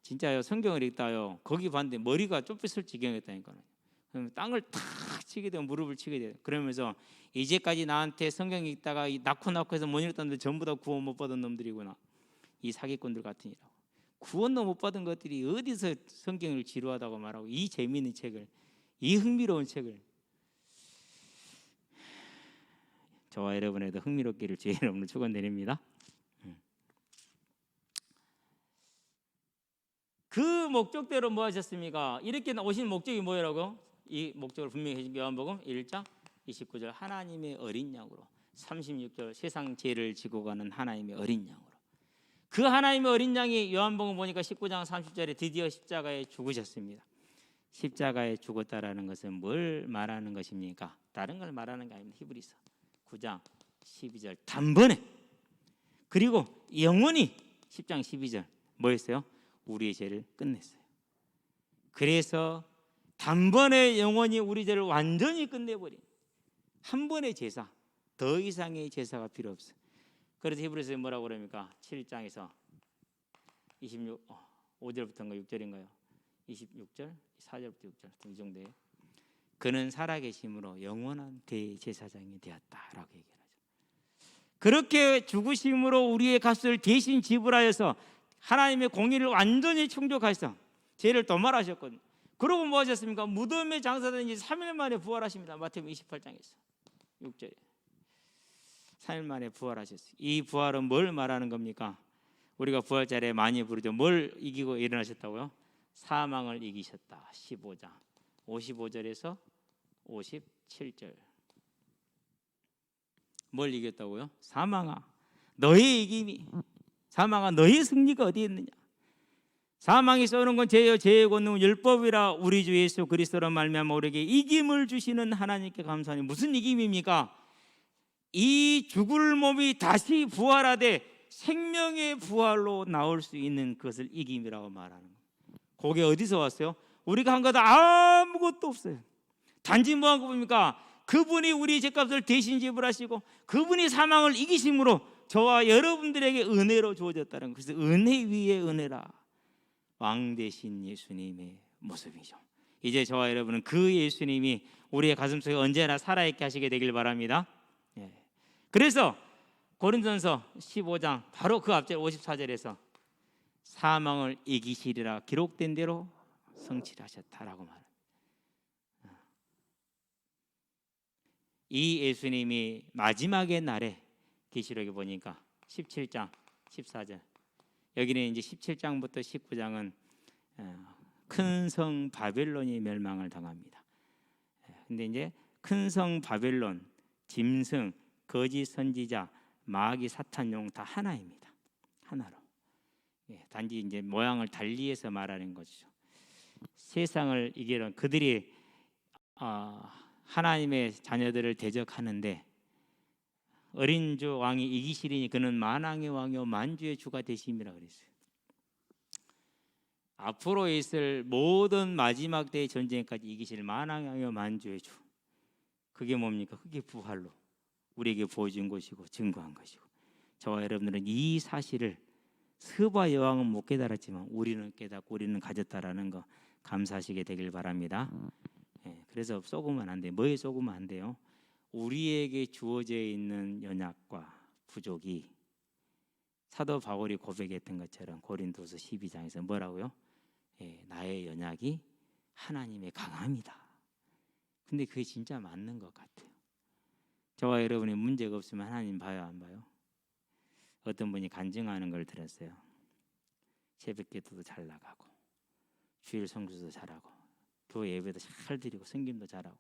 진짜요. 성경을 읽다요. 거기 봤는데 머리가 좁혔을 지경이었다니까요. 그럼 땅을 탁 치게 되고 무릎을 치게 돼요. 그러면서 이제까지 나한테 성경 읽다가 낳고 해서 못 읽었는데 전부 다 구원 못 받은 놈들이구나. 이 사기꾼들 같으니라고. 구원도 못 받은 것들이 어디서 성경을 지루하다고 말하고 이 재미있는 책을, 이 흥미로운 책을. 저와 여러분에도 흥미롭기를 주의 이름으로 축원드립니다. 그 목적대로 뭐 하셨습니까? 이렇게 오신 목적이 뭐라고? 이 목적을 분명히 해준 요한복음 1장 29절 하나님의 어린 양으로, 36절 세상 죄를 지고 가는 하나님의 어린 양으로. 그 하나님의 어린 양이 요한복음 보니까 19장 30절에 드디어 십자가에 죽으셨습니다. 십자가에 죽었다라는 것은 뭘 말하는 것입니까? 다른 걸 말하는 게 아닙니다. 히브리서 9장 12절 단번에, 그리고 영원히 10장 12절 뭐였어요? 우리의 죄를 끝냈어요. 그래서 단번에 영원히 우리 죄를 완전히 끝내버린 한 번의 제사, 더 이상의 제사가 필요 없어요. 그래서 히브리서에 뭐라고 그럽니까? 7장에서 5절부터인가 6절인가요? 26절, 4절부터 6절 이 정도예요. 그는 살아계심으로 영원한 대제사장이 되었다라고 얘기하죠. 그렇게 죽으심으로 우리의 값을 대신 지불하여서 하나님의 공의를 완전히 충족하셔서 죄를 도말하셨거든요. 그러고 뭐 하셨습니까? 무덤에 장사된 지 3일 만에 부활하십니다. 마태복음 28장에서 6절에 3일 만에 부활하셨어요. 이 부활은 뭘 말하는 겁니까? 우리가 부활절에 많이 부르죠. 뭘 이기고 일어나셨다고요? 사망을 이기셨다. 15장 55절에서 57절. 뭘 이겼다고요? 사망아 너의 이김이, 사망아 너의 승리가 어디 있느냐? 사망이 쏘는 건 죄요 죄의 권능은 율법이라 우리 주 예수 그리스도로 말미암아 우리에게 이김을 주시는 하나님께 감사하니. 무슨 이김입니까? 이 죽을 몸이 다시 부활하되 생명의 부활로 나올 수 있는 그것을 이김이라고 말하는 거예요. 그게 어디서 왔어요? 우리가 한 것 아무것도 없어요. 단지 뭐 한 거 봅니까? 그분이 우리 죄값을 대신 지불하시고 그분이 사망을 이기심으로 저와 여러분들에게 은혜로 주어졌다는 것은 은혜 위에 은혜라. 왕 되신 예수님의 모습이죠. 이제 저와 여러분은 그 예수님이 우리의 가슴속에 언제나 살아있게 하시게 되길 바랍니다. 그래서 고린도전서 15장 바로 그 앞절 54절에서 사망을 이기시리라 기록된 대로 성취하셨다라고 말합니다. 이 예수님이 마지막의 날에 계시록에 보니까 17장 14절, 여기는 이제 17장부터 19장은 큰 성 바벨론이 멸망을 당합니다. 근데 이제 큰 성 바벨론, 짐승, 거짓 선지자, 마귀, 사탄용 다 하나입니다. 하나로. 단지 이제 모양을 달리해서 말하는 것이죠. 세상을 이기는 그들이 하나님의 자녀들을 대적하는데 어린 주 왕이 이기시리니 그는 만왕의 왕이요 만주의 주가 되심이라 그랬어요. 앞으로 있을 모든 마지막 때의 전쟁까지 이기실 만왕의 왕이요 만주의 주. 그게 뭡니까? 그게 부활로 우리에게 보여준 것이고 증거한 것이고, 저와 여러분들은 이 사실을 스바 여왕은 못 깨달았지만 우리는 깨닫고 우리는 가졌다라는 거 감사하시게 되길 바랍니다. 그래서 쏘고만 안 돼요. 뭐에 쏘고만 안 돼요? 우리에게 주어져 있는 연약과 부족이 사도 바울이 고백했던 것처럼 고린도서 12장에서 뭐라고요? 나의 연약이 하나님의 강함이다. 근데 그게 진짜 맞는 것 같아요. 저와 여러분이 문제가 없으면 하나님 봐요, 안 봐요? 어떤 분이 간증하는 걸 들었어요. 새벽기도도 잘 나가고 주일 성수도 잘하고 교회 예배도 잘 드리고 성김도 잘하고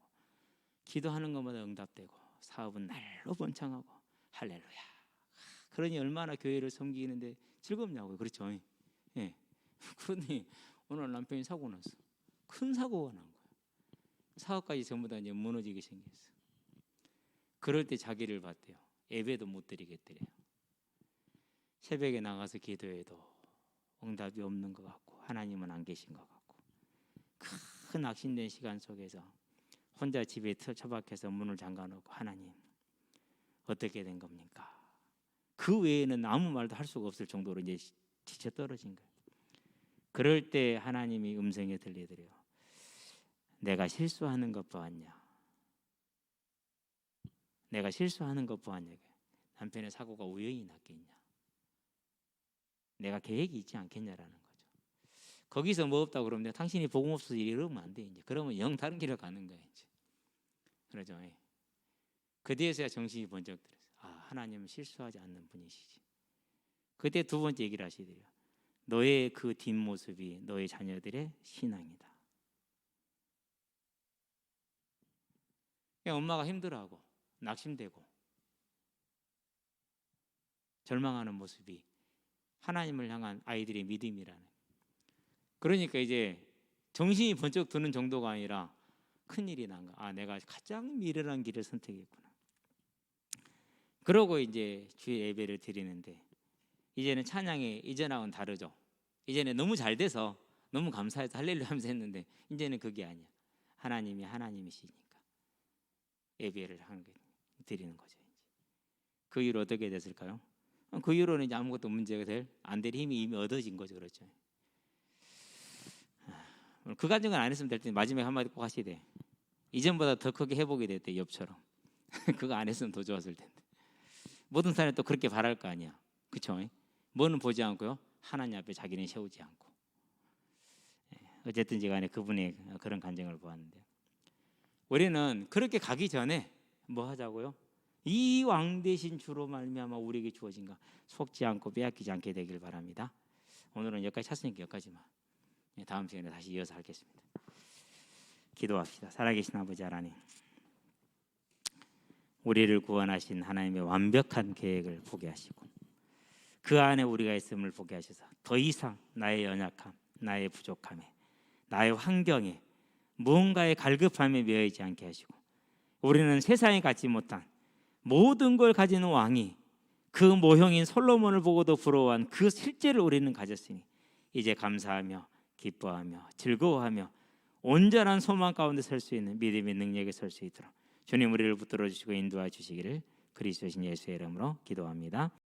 기도하는 것마다 응답되고 사업은 날로 번창하고 할렐루야. 그러니 얼마나 교회를 섬기는데 즐겁냐고요. 그렇죠? 예. 그런데 오늘 남편이 사고 났어. 큰 사고가 난 거예요. 사업까지 전부 다 이제 무너지게 생겼어. 그럴 때 자기를 봤대요. 예배도 못 드리겠대요. 새벽에 나가서 기도해도 응답이 없는 것 같고 하나님은 안 계신 것 같고, 큰 악신된 시간 속에서 혼자 집에 처박혀서 문을 잠가놓고 하나님 어떻게 된 겁니까? 그 외에는 아무 말도 할 수가 없을 정도로 이제 지쳐 떨어진 거예요. 그럴 때 하나님이 음성에 들리더래요. 내가 실수하는 것 보았냐? 내가 실수하는 것 보았냐? 남편의 사고가 우연히 났겠냐? 내가 계획이 있지 않겠냐라는 거죠. 거기서 뭐 없다고 그러면 당신이 복음 없어서 이러면 안 돼. 이제 그러면 영 다른 길을 가는 거예요. 이제. 그러죠. 그 뒤에서야 정신이 번쩍 들어요. 아, 하나님은 실수하지 않는 분이시지. 그때 두 번째 얘기를 하시더래요. 너의 그 뒷모습이 너의 자녀들의 신앙이다. 엄마가 힘들어하고 낙심되고 절망하는 모습이 하나님을 향한 아이들의 믿음이라는. 그러니까 이제 정신이 번쩍 드는 정도가 아니라 큰일이 난 거야. 아, 내가 가장 미련한 길을 선택했구나. 그러고 이제 주의 예배를 드리는데 이제는 찬양이 이전하고는 다르죠. 이제는 너무 잘 돼서 너무 감사해서 할렐루야 하면서 했는데 이제는 그게 아니야. 하나님이 하나님이시니까 예배를 드리는 거죠. 그 이후로 어떻게 됐을까요? 그 이후로는 이제 아무것도 문제가 안 될 힘이 이미 얻어진 거죠. 그렇죠. 그 과정은 안 했으면 될 텐데 마지막에 한마디 꼭 하셔야 돼. 이전보다 더 크게 회복이 됐대. 욥처럼. 그거 안 했으면 더 좋았을 텐데. 모든 사람이 또 그렇게 바랄 거 아니야. 그렇죠? 뭐는 보지 않고요. 하나님 앞에 자기는 세우지 않고. 어쨌든지 간에 그분의 그런 간증을 보았는데 우리는 그렇게 가기 전에 뭐 하자고요? 이 왕 대신 주로 말미암아 우리에게 주어진가 속지 않고 빼앗기지 않게 되길 바랍니다. 오늘은 여기까지 찼으니까 여기까지만. 다음 시간에 다시 이어서 하겠습니다. 기도합시다. 살아계신 아버지 하나님, 우리를 구원하신 하나님의 완벽한 계획을 보게 하시고 그 안에 우리가 있음을 보게 하셔서 더 이상 나의 연약함, 나의 부족함에, 나의 환경에 무언가의 갈급함에 매여있지 않게 하시고 우리는 세상에 갖지 못한 모든 걸 가지는 왕이 그 모형인 솔로몬을 보고도 부러워한 그 실제를 우리는 가졌으니 이제 감사하며 기뻐하며 즐거워하며 온전한 소망 가운데 설 수 있는 믿음의 능력에 설 수 있도록 주님 우리를 붙들어 주시고 인도해 주시기를 그리스도신 예수의 이름으로 기도합니다.